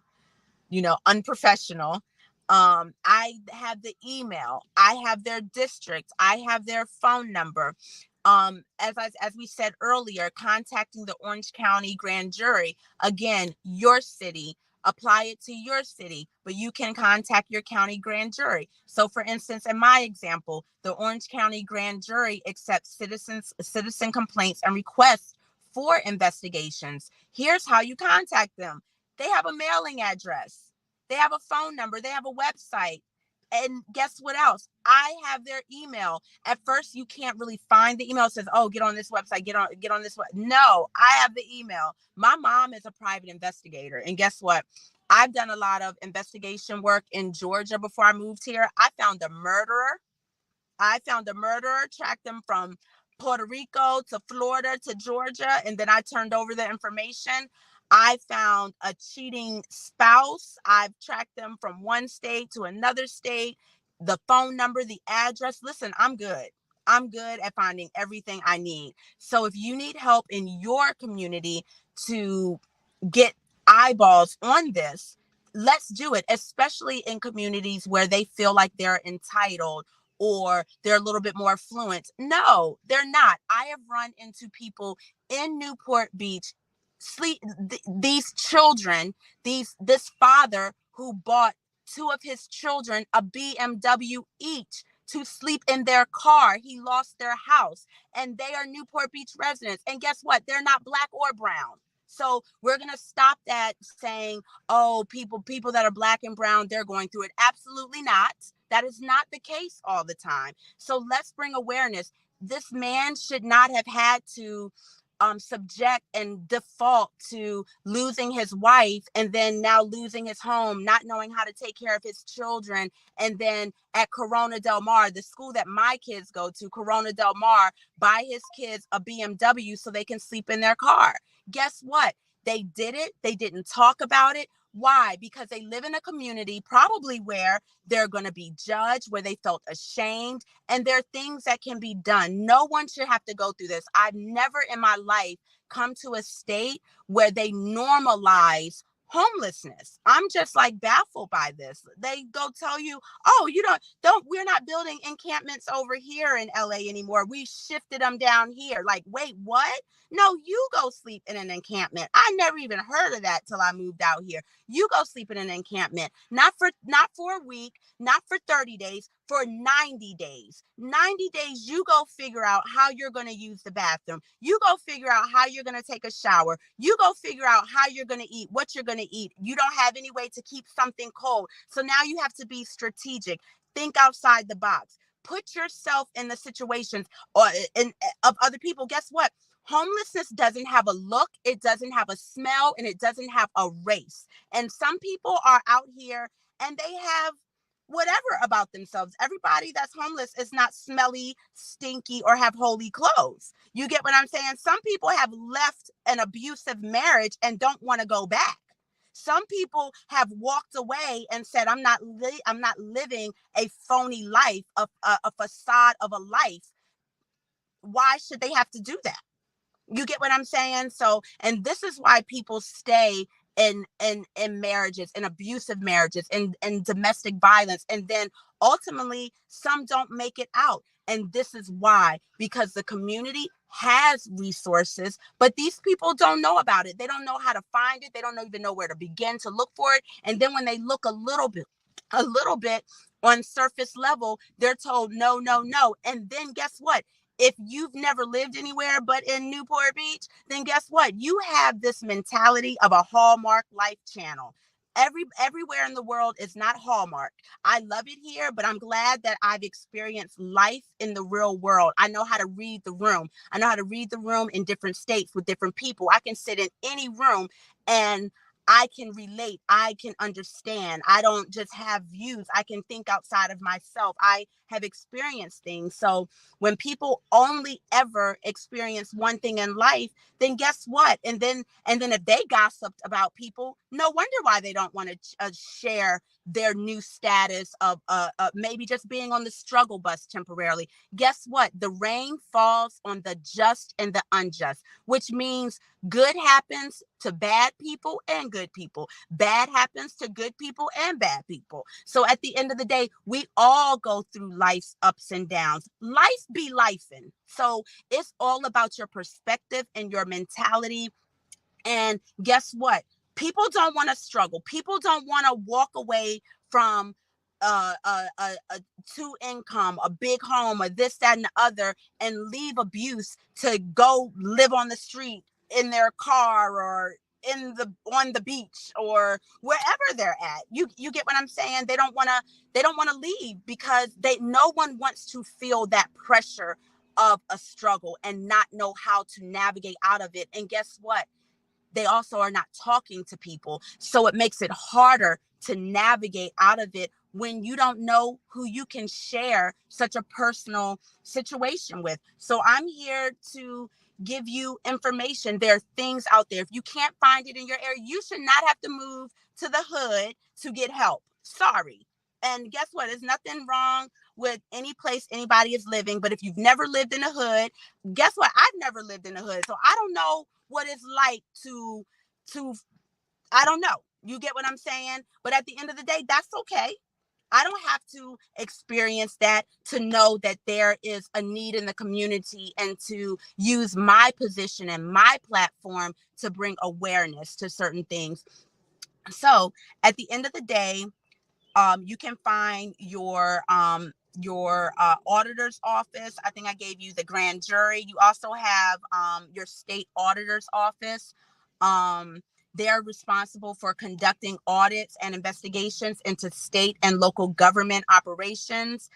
Speaker 1: unprofessional. I have the email. I have their district. I have their phone number. As we said earlier, contacting the Orange County Grand Jury, again, your city, apply it to your city, but you can contact your county grand jury. So for instance, in my example, the Orange County Grand Jury accepts citizen complaints and requests for investigations. Here's how you contact them. They have a mailing address. They have a phone number. They have a website. And guess what else? I have their email. At first, you can't really find the email. It says, oh, get on this website, get on this. No, I have the email. My mom is a private investigator. And guess what? I've done a lot of investigation work in Georgia before I moved here. I found a murderer, tracked them from Puerto Rico to Florida to Georgia, and then I turned over the information. I found a cheating spouse. I've tracked them from one state to another state, the phone number, the address. Listen, I'm good. I'm good at finding everything I need. So if you need help in your community to get eyeballs on this, let's do it, especially in communities where they feel like they're entitled or they're a little bit more affluent. No, they're not. I have run into people in Newport Beach, these children, this father who bought 2 of his children a BMW each to sleep in their car. He lost their house, and they are Newport Beach residents. And guess what? They're not black or brown. So we're going to stop that saying, oh, people that are black and brown, they're going through it. Absolutely not. That is not the case all the time. So let's bring awareness. This man should not have had to subject and default to losing his wife, and then now losing his home, not knowing how to take care of his children. And then at Ⅎ𝓁𝓊𝓆𝓆, the school that my kids go to, Ⅎ𝓁𝓊𝓆𝓆, buy his kids a BMW so they can sleep in their car. Guess what? They did it. They didn't talk about it. Why? Because they live in a community probably where they're going to be judged, where they felt ashamed, and there are things that can be done. No one should have to go through this. I've never in my life come to a state where they normalize homelessness. I'm just like baffled by this. They go tell you, oh, you we're not building encampments over here in LA anymore. We shifted them down here. Like, wait, what? No, you go sleep in an encampment. I never even heard of that till I moved out here. You go sleep in an encampment, not for a week, not for 30 days, for 90 days. 90 days, you go figure out how you're going to use the bathroom. You go figure out how you're going to take a shower. You go figure out how you're going to eat, what you're going to eat. You don't have any way to keep something cold. So now you have to be strategic. Think outside the box. Put yourself in the situations of other people. Guess what? Homelessness doesn't have a look, it doesn't have a smell, and it doesn't have a race. And some people are out here and they have whatever about themselves. Everybody that's homeless is not smelly, stinky, or have holy clothes. You get what I'm saying? Some people have left an abusive marriage and don't want to go back. Some people have walked away and said, I'm not living a phony life, a facade of a life. Why should they have to do that? You get what I'm saying? So, and this is why people stay in marriages, in abusive marriages, in domestic violence, and then ultimately some don't make it out. And this is why, because the community has resources, but these people don't know about it. They don't know how to find it. They don't even know where to begin to look for it. And then when they look a little bit on surface level, they're told no, no, no. And then guess what? If you've never lived anywhere but in Newport Beach, then guess what? You have this mentality of a Hallmark life channel. Everywhere in the world is not Hallmark. I love it here, but I'm glad that I've experienced life in the real world. I know how to read the room. I know how to read the room in different states with different people. I can sit in any room and I can relate. I can understand. I don't just have views. I can think outside of myself. I have experienced things. So when people only ever experience one thing in life, then guess what? And then if they gossiped about people, no wonder why they don't want to share their new status of maybe just being on the struggle bus temporarily. Guess what? The rain falls on the just and the unjust, which means good happens to bad people and good people. Bad happens to good people and bad people. So at the end of the day, we all go through life's ups and downs. Life be lifing. So it's all about your perspective and your mentality. And guess what? People don't want to struggle. People don't want to walk away from a two income, a big home, or this, that, and the other, and leave abuse to go live on the street in their car or on the beach or wherever they're at. You get what I'm saying? They don't want to leave because no one wants to feel that pressure of a struggle and not know how to navigate out of it. And guess what? They also are not talking to people. So it makes it harder to navigate out of it when you don't know who you can share such a personal situation with. So I'm here to give you information. There are things out there. If you can't find it in your area, you should not have to move to the hood to get help. Sorry. And guess what? There's nothing wrong with any place anybody is living. But if you've never lived in a hood, guess what? I've never lived in a hood. So I don't know what it's like to I don't know. You get what I'm saying? But at the end of the day, that's okay. I don't have to experience that to know that there is a need in the community and to use my position and my platform to bring awareness to certain things. So at the end of the day, you can find your your auditor's office. I think I gave you the grand jury. You also have your state auditor's office. They're responsible for conducting audits and investigations into state and local government operations.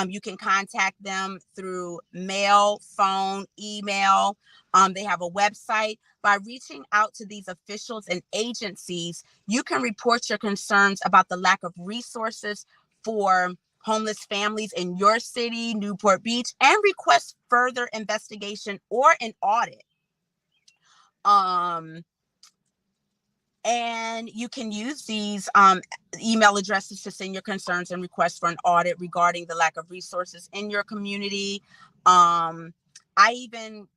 Speaker 1: You can contact them through mail, phone, email. They have a website. By reaching out to these officials and agencies, you can report your concerns about the lack of resources for homeless families in your city, Newport Beach, and request further investigation or an audit. And you can use these email addresses to send your concerns and requests for an audit regarding the lack of resources in your community. I even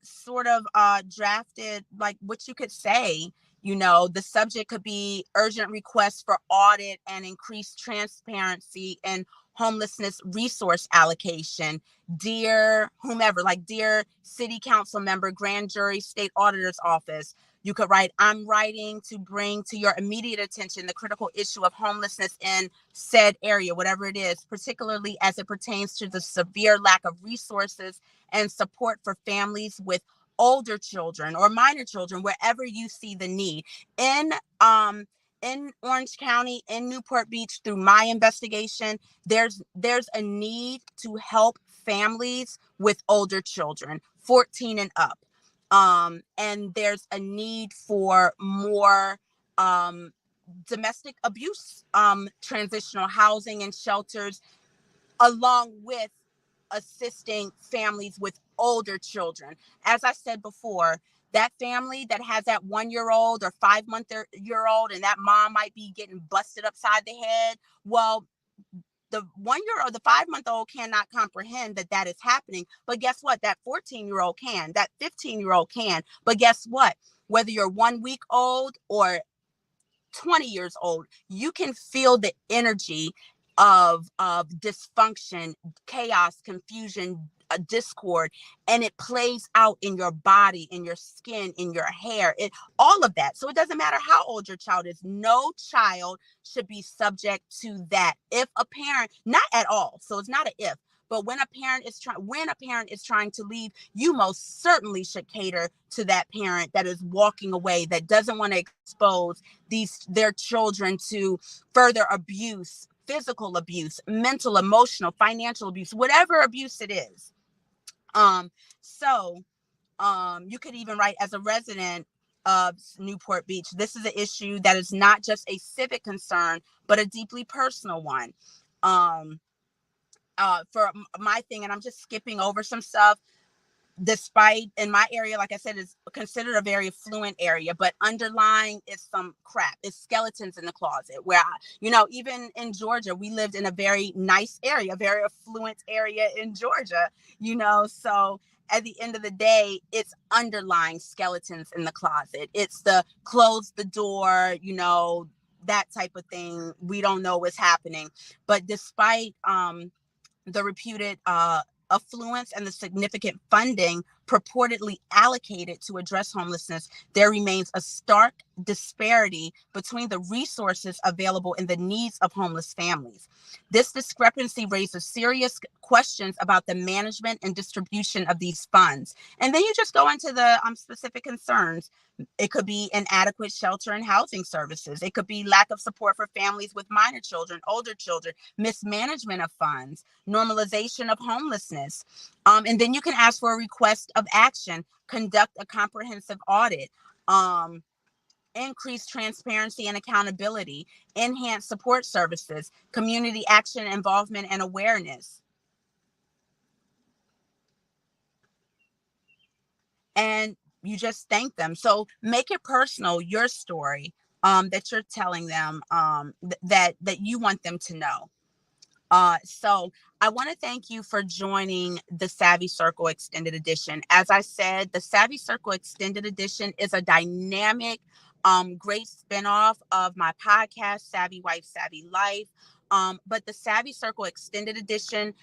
Speaker 1: sort of drafted like what you could say. The subject could be urgent requests for audit and increased transparency and homelessness resource allocation. Dear whomever, like dear city council member, grand jury, state auditor's office. You could write, I'm writing to bring to your immediate attention the critical issue of homelessness in said area, whatever it is, particularly as it pertains to the severe lack of resources and support for families with older children or minor children, wherever you see the need. In Orange County, in Newport Beach, through my investigation, there's a need to help families with older children, 14 and up. And there's a need for more domestic abuse, transitional housing and shelters, along with assisting families with older children. As I said before, that family that has that 1-year-old or 5-month-year-old, and that mom might be getting busted upside the head. Well, the 1-year-old, the 5-month-old cannot comprehend that is happening. But guess what? That 14-year-old can, that 15-year-old can. But guess what? Whether you're 1 week old or 20 years old, you can feel the energy of dysfunction, chaos, confusion, discord, and it plays out in your body, in your skin, in your hair, all of that. So it doesn't matter how old your child is. No child should be subject to that. If a parent, not at all. So it's not an if. But when a parent is trying to leave, you most certainly should cater to that parent that is walking away, that doesn't want to expose their children to further abuse, physical abuse, mental, emotional, financial abuse, whatever abuse it is. You could even write, as a resident of Newport Beach, this is an issue that is not just a civic concern, but a deeply personal one. For my thing, and I'm just skipping over some stuff, despite in my area, like I said, is considered a very affluent area, but underlying is some crap. It's skeletons in the closet where, even in Georgia, we lived in a very nice area, very affluent area in Georgia, so at the end of the day, it's underlying skeletons in the closet. It's the close the door, that type of thing. We don't know what's happening. But despite the reputed affluence and the significant funding purportedly allocated to address homelessness, there remains a stark disparity between the resources available and the needs of homeless families. This discrepancy raises serious questions about the management and distribution of these funds. And then you just go into the specific concerns. It could be inadequate shelter and housing services. It could be lack of support for families with minor children, older children, mismanagement of funds, normalization of homelessness. And then you can ask for a request of action, conduct a comprehensive audit, increase transparency and accountability, enhance support services, community action, involvement, and awareness. And you just thank them. So make it personal, your story, that you're telling them, that you want them to know. So I want to thank you for joining the Savvy Circle Extended Edition. As I said, the Savvy Circle Extended Edition is a dynamic, great spinoff of my podcast, Savvy Wife, Savvy Life. But the Savvy Circle Extended Edition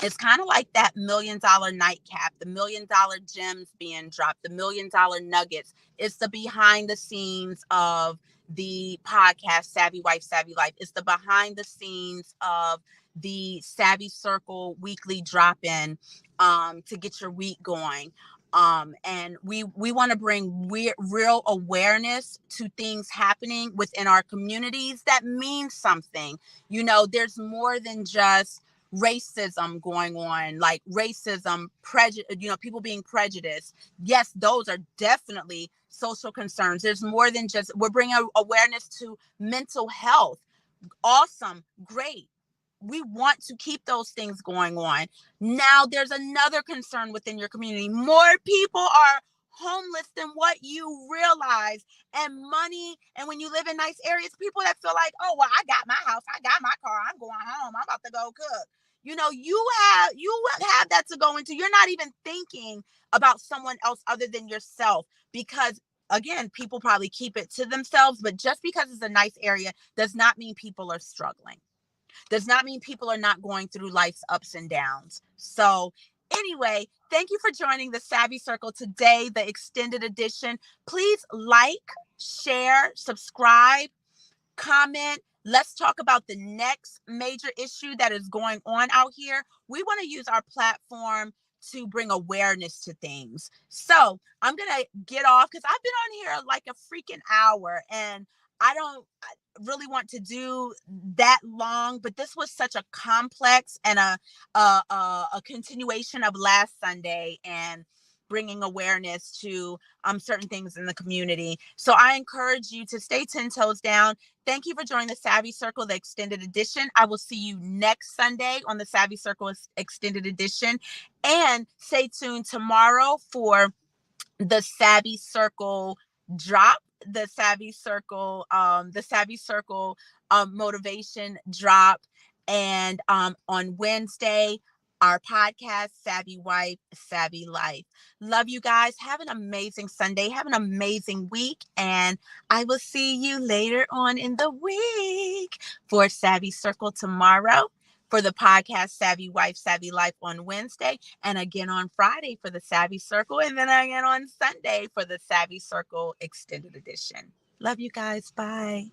Speaker 1: it's kind of like that $1 million nightcap, the $1 million gems being dropped, the $1 million nuggets. It's the behind the scenes of the podcast Savvy Wife, Savvy Life. It's the behind the scenes of the Savvy Circle weekly drop-in to get your week going. And we want to bring real awareness to things happening within our communities that mean something. You know, there's more than just racism going on, like racism, prejudice, you know, people being prejudiced. Yes, those are definitely social concerns. There's more than just, we're bringing awareness to mental health. Awesome, great. We want to keep those things going on. Now, there's another concern within your community. More people are homeless than what you realize. And money, and when you live in nice areas, people that feel like, oh, well, I got my house, I got my car, I'm going home, I'm about to go cook. You know, you have that to go into. You're not even thinking about someone else other than yourself, because again, people probably keep it to themselves. But just because it's a nice area does not mean people are struggling, does not mean people are not going through life's ups and downs. So anyway, thank you for joining the Savvy Circle today, the extended edition. Please like, share, subscribe, comment. Let's talk about the next major issue that is going on out here. We want to use our platform to bring awareness to things. So I'm going to get off because I've been on here like a freaking hour, and I don't really want to do that long, but this was such a complex and a continuation of last Sunday, and bringing awareness to certain things in the community. So I encourage you to stay 10 toes down. Thank you for joining the Savvy Circle, the extended edition. I will see you next Sunday on the Savvy Circle extended edition. And stay tuned tomorrow for the Savvy Circle drop, the Savvy Circle, motivation drop. And on Wednesday, our podcast, Savvy Wife, Savvy Life. Love you guys. Have an amazing Sunday. Have an amazing week. And I will see you later on in the week for Savvy Circle tomorrow, for the podcast, Savvy Wife, Savvy Life on Wednesday, and again on Friday for the Savvy Circle, and then again on Sunday for the Savvy Circle Extended Edition. Love you guys. Bye.